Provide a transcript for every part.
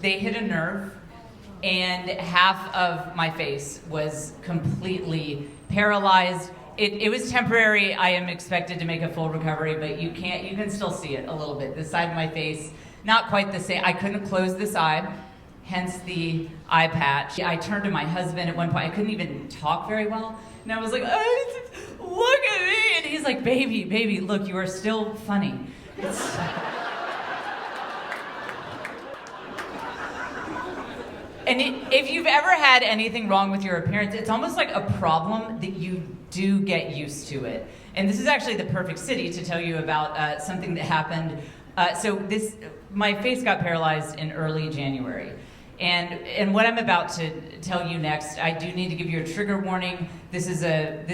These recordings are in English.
they hit a nerve, and half of my face was completely paralyzed. It was temporary. I am expected to make a full recovery, but you can still see it a little bit. This side of my face, not quite the same. I couldn't close this eye, hence the eye patch. I turned to my husband at one point. I couldn't even talk very well. And I was like, oh, look at me. And he's like, baby, look, you are still funny. And if you've ever had anything wrong with your appearance, it's almost like a problem that you do get used to it. And this is actually the perfect city to tell you about something that happened. My face got paralyzed in early January. And what I'm about to tell you next, I do need to give you a trigger warning. This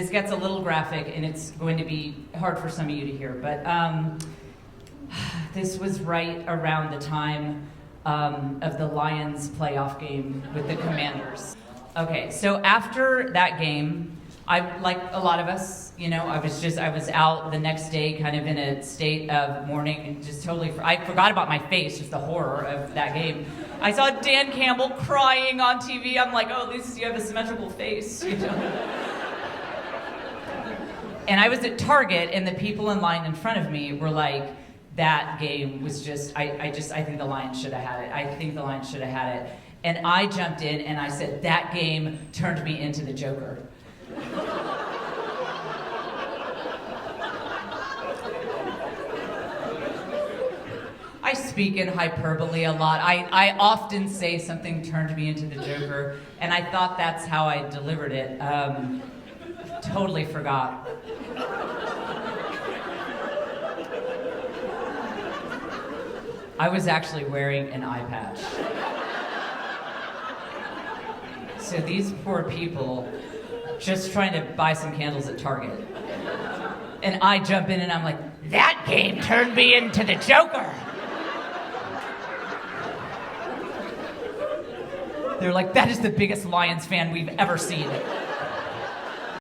gets a little graphic, and it's going to be hard for some of you to hear. But this was right around the time of the Lions playoff game with the Commanders. Okay, so after that game, I, like a lot of us, I was out the next day kind of in a state of mourning and just totally, I forgot about my face, just the horror of that game. I saw Dan Campbell crying on TV. I'm like, oh, at least you have a symmetrical face, And I was at Target, and the people in line in front of me were like, that game was just, I think the Lions should have had it. I think the Lions should have had it. And I jumped in and I said, that game turned me into the Joker. I speak in hyperbole a lot. I often say something turned me into the Joker, and I thought that's how I delivered it. Totally forgot. I was actually wearing an eye patch. So these poor people just trying to buy some candles at Target. And I jump in and I'm like, that game turned me into the Joker. They're like, that is the biggest Lions fan we've ever seen.